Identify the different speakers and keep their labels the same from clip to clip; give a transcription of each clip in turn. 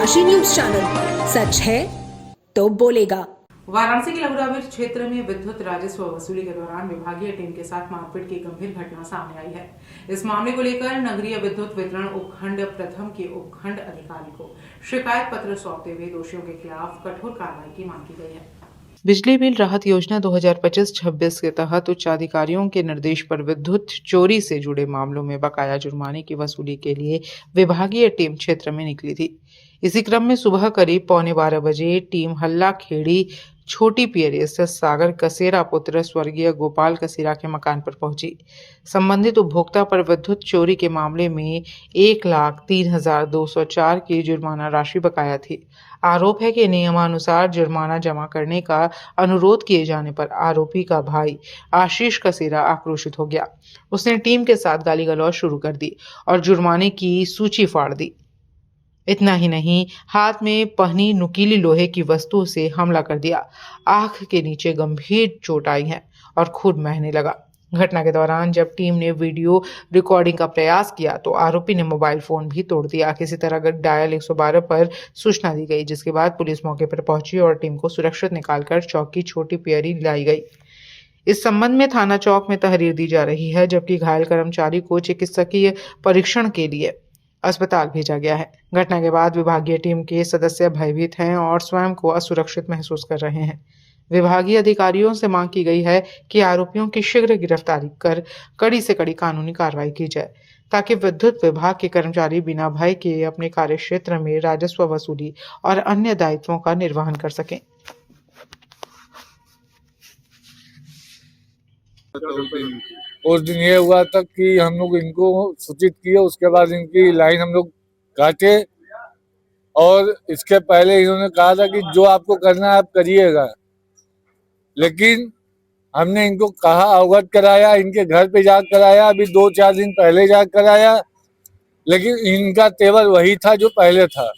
Speaker 1: Kashi news channel, सच है तो बोलेगा।
Speaker 2: वाराणसी के लहुराविर क्षेत्र में विद्युत राजस्व वसूली के दौरान विभागीय टीम के साथ मारपीट की गंभीर घटना सामने आई है। इस मामले को लेकर नगरीय विद्युत वितरण उपखंड प्रथम के उपखंड अधिकारी को शिकायत पत्र सौंपते हुए दोषियों के खिलाफ कठोर कार्रवाई की मांग की गई है।
Speaker 3: बिजली बिल राहत योजना 2025-26 के तहत उच्चाधिकारियों के निर्देश पर विद्युत चोरी से जुड़े मामलों में बकाया जुर्माने की वसूली के लिए विभागीय टीम क्षेत्र में निकली थी। इसी क्रम में सुबह करीब 11:15 बजे टीम हल्ला खेड़ी छोटी पियरी स्थित सागर कसेरा पुत्र स्वर्गीय गोपाल कसेरा के मकान पर पहुंची। संबंधित उपभोक्ता पर विद्युत चोरी के मामले में 1,03,204 की जुर्माना राशि बकाया थी। आरोप है कि नियमानुसार जुर्माना जमा करने का अनुरोध किए जाने पर आरोपी का भाई आशीष कसेरा आक्रोशित हो गया। उसने टीम के साथ गाली गलौज शुरू कर दी और जुर्माने की सूची फाड़ दी। इतना ही नहीं, हाथ में पहनी नुकीली लोहे की वस्तु से हमला कर दिया। आंख के नीचे गंभीर चोट आई है और खून बहने लगा। घटना के दौरान जब टीम ने वीडियो रिकॉर्डिंग का प्रयास किया तो आरोपी ने मोबाइल फोन भी तोड़ दिया। किसी तरह डायल 112 पर सूचना दी गई, जिसके बाद पुलिस मौके पर पहुंची और टीम को सुरक्षित निकालकर चौकी छोटी पियरी लाई गई। इस संबंध में थाना चौक में तहरीर दी जा रही है, जबकि घायल कर्मचारी को चिकित्सकीय परीक्षण के लिए अस्पताल भेजा गया है। घटना के बाद विभागीय टीम के सदस्य भयभीत हैं और स्वयं को असुरक्षित महसूस कर रहे हैं। विभागीय अधिकारियों से मांग की गई है कि आरोपियों की शीघ्र गिरफ्तारी कर कड़ी से कड़ी कानूनी कार्रवाई की जाए, ताकि विद्युत विभाग के कर्मचारी बिना भय के अपने कार्य क्षेत्र में राजस्व वसूली और अन्य दायित्वों का निर्वहन कर सकें।
Speaker 4: उस दिन ये हुआ था कि हम लोग इनको सूचित किए, उसके बाद इनकी लाइन हम लोग काटे और इसके पहले इन्होंने कहा था कि जो आपको करना है आप करिएगा, लेकिन हमने इनको कहा, अवगत कराया, इनके घर पे जा कराया, अभी 2-4 दिन पहले जा कराया, लेकिन इनका तेवर वही था जो पहले था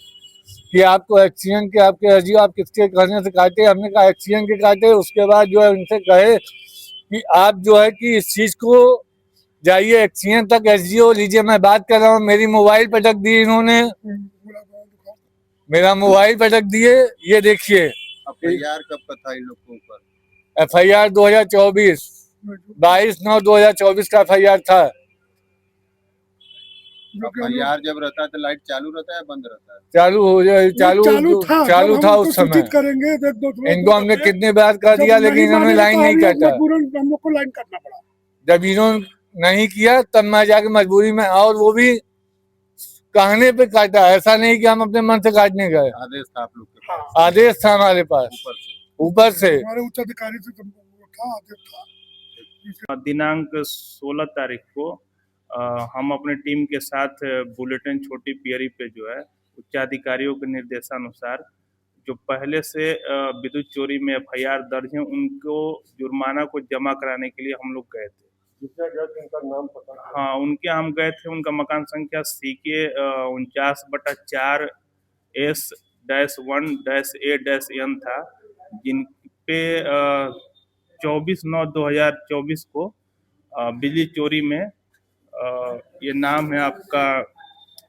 Speaker 4: कि आपको एक्सीडेंट के आपके अर्जी आप किसके कहने से काटे। हमने कहा एक्सीडेंट के काटे। उसके बाद जो है उनसे कहे कि आप जो है कि इस चीज को जाइए एक्सीडेंट तक एसडीओ लीजिए, मैं बात कर रहा हूँ। मेरी मोबाइल पटक दी इन्होंने, मेरा मोबाइल पटक दिए। ये देखिए
Speaker 5: एफआईआर कब का था इन लोगों पर?
Speaker 4: एफआईआर 2024 22/9/2024 का एफआईआर था।
Speaker 5: एफआईआर जब रहता है तो लाइट चालू रहता है बंद रहता है?
Speaker 4: चालू हो जाए, चालू था उस समय।
Speaker 6: करेंगे
Speaker 4: इनको हमने कितने बार कह दिया, लेकिन इन्होंने लाइन नहीं काटा।
Speaker 6: हम लोग को लाइन काटना पड़ा।
Speaker 4: जब इन्होंने नहीं किया तब मैं जाके मजबूरी में, और वो भी कहने पे काटा, ऐसा नहीं कि हम अपने मन से काटने गए।
Speaker 5: आदेश था आप लोग के पास?
Speaker 4: आदेश था हमारे पास ऊपर से
Speaker 6: हमारे उच्च अधिकारी से था, आदेश था।
Speaker 7: दिनांक 16 तारीख को हम अपने टीम के साथ बुलेटिन छोटी पियरी पे जो है उच्चाधिकारियों के निर्देशानुसार जो पहले से विद्युत चोरी में एफआईआर दर्ज है उनको जुर्माना को जमा कराने के लिए हम लोग गए थे।
Speaker 6: उनका नाम पता?
Speaker 7: हाँ, उनके हम गए थे। उनका मकान संख्या CK 49/4 S-1-A-N था, जिन पे 24/9/2024 को बिजली चोरी में ये नाम है आपका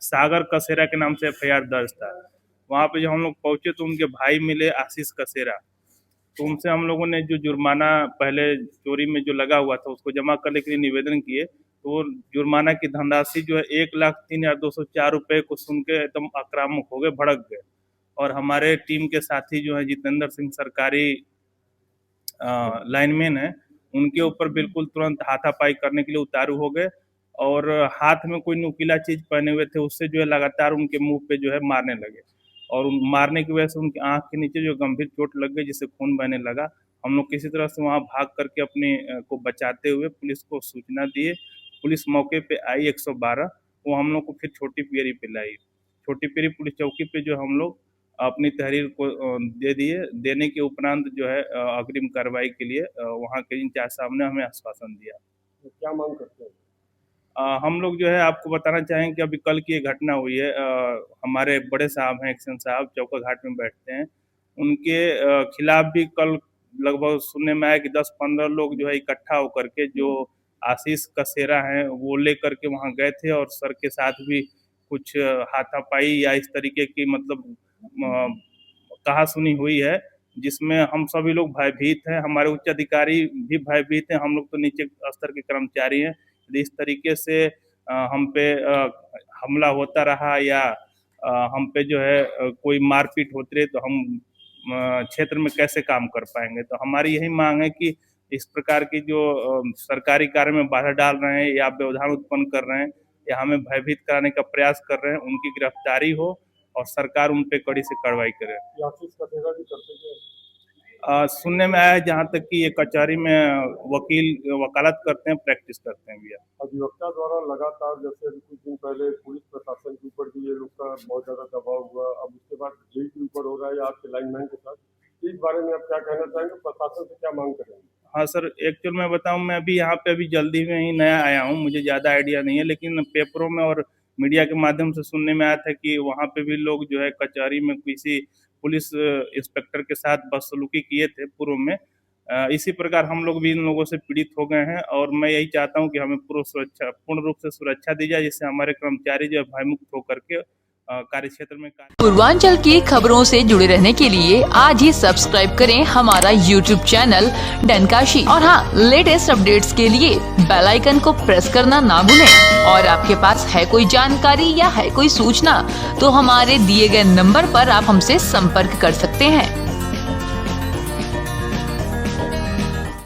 Speaker 7: सागर कसेरा के नाम से एफआईआर दर्ज था। वहाँ पे जब हम लोग पहुंचे तो उनके भाई मिले आशीष कसेरा, तो उनसे हम लोगों ने जो जुर्माना पहले चोरी में जो लगा हुआ था उसको जमा करने के लिए निवेदन किए। तो जुर्माना की धनराशि जो है 1,03,204 रुपये को सुन के एकदम आक्रामक हो गए, भड़क गए। और हमारे टीम के साथी जो है जितेंद्र सिंह सरकारी लाइनमैन है, उनके ऊपर बिल्कुल तुरंत हाथापाई करने के लिए उतारू हो गए और हाथ में कोई नुकीला चीज पहने हुए थे, उससे जो है लगातार उनके मुंह पे जो है मारने लगे और मारने की वजह से उनकी आंख के नीचे जो गंभीर चोट लग गई, जिससे खून बहने लगा। हम लोग किसी तरह से वहां भाग करके अपने को बचाते हुए पुलिस को सूचना दिए। पुलिस मौके पे आई 112, वो हम लोग को फिर छोटी पियरी पे लाई। छोटी पियरी पुलिस चौकी पे जो हम लोग अपनी तहरीर को दे दिए। देने के उपरांत जो है अग्रिम कार्रवाई के लिए वहाँ के इंचार्ज साहब ने हमें आश्वासन दिया।
Speaker 6: क्या मांग करते हैं?
Speaker 7: हम लोग जो है आपको बताना चाहेंगे कि अभी कल की एक घटना हुई है। हमारे बड़े साहब हैं, एक्शन साहब, चौका घाट में बैठते हैं, उनके खिलाफ भी कल लगभग सुनने में आया कि 10-15 लोग जो है इकट्ठा होकर के जो आशीष कसेरा हैं वो लेकर के वहाँ गए थे और सर के साथ भी कुछ हाथापाई या इस तरीके की मतलब कहा सुनी हुई है, जिसमें हम सभी लोग भयभीत हैं, हमारे उच्च अधिकारी भी भयभीत हैं, हम लोग तो नीचे स्तर के कर्मचारी हैं। यदि इस तरीके से हम पे हमला होता रहा या हम पे जो है कोई मारपीट होती रही तो हम क्षेत्र में कैसे काम कर पाएंगे। तो हमारी यही मांग है कि इस प्रकार की जो सरकारी कार्य में बाधा डाल रहे हैं या व्यवधान उत्पन्न कर रहे हैं या हमें भयभीत कराने का प्रयास कर रहे हैं, उनकी गिरफ्तारी हो और सरकार उन पे कड़ी से कार्रवाई करे। सुनने में आया है जहाँ तक कि ये कचहरी में वकालत करते हैं, प्रैक्टिस करते हैं भैया।
Speaker 6: अधिवक्ता द्वारा लगातार जैसे कुछ दिन पहले पुलिस प्रशासन के ऊपर भी ये लोग का बहुत ज्यादा दबाव हुआ, अब उसके बाद जेल के ऊपर हो रहा है आपके लाइनमैन के साथ, इस बारे में आप क्या कहना चाहेंगे, प्रशासन से क्या मांग करेंगे?
Speaker 7: हाँ सर, एक्चुअल मैं बताऊं, मैं अभी यहाँ पे अभी जल्दी में ही नया आया हूँ, मुझे ज़्यादा आइडिया नहीं है, लेकिन पेपरों में और मीडिया के माध्यम से सुनने में आया था कि वहाँ पे भी लोग जो है कचहरी में किसी पुलिस इंस्पेक्टर के साथ बदसलूकी किए थे पूर्व में। इसी प्रकार हम लोग भी इन लोगों से पीड़ित हो गए हैं और मैं यही चाहता हूँ कि हमें पूर्ण रूप से सुरक्षा दी जाए, जिससे हमारे कर्मचारी जो है भयमुक्त होकर के कार्य क्षेत्र में
Speaker 8: पूर्वांचल की खबरों से जुड़े रहने के लिए आज ही सब्सक्राइब करें हमारा YouTube चैनल डनकाशी और हाँ, लेटेस्ट अपडेट्स के लिए बेल आइकन को प्रेस करना ना भूलें। और आपके पास है कोई जानकारी या है कोई सूचना तो हमारे दिए गए नंबर पर आप हमसे संपर्क कर सकते हैं।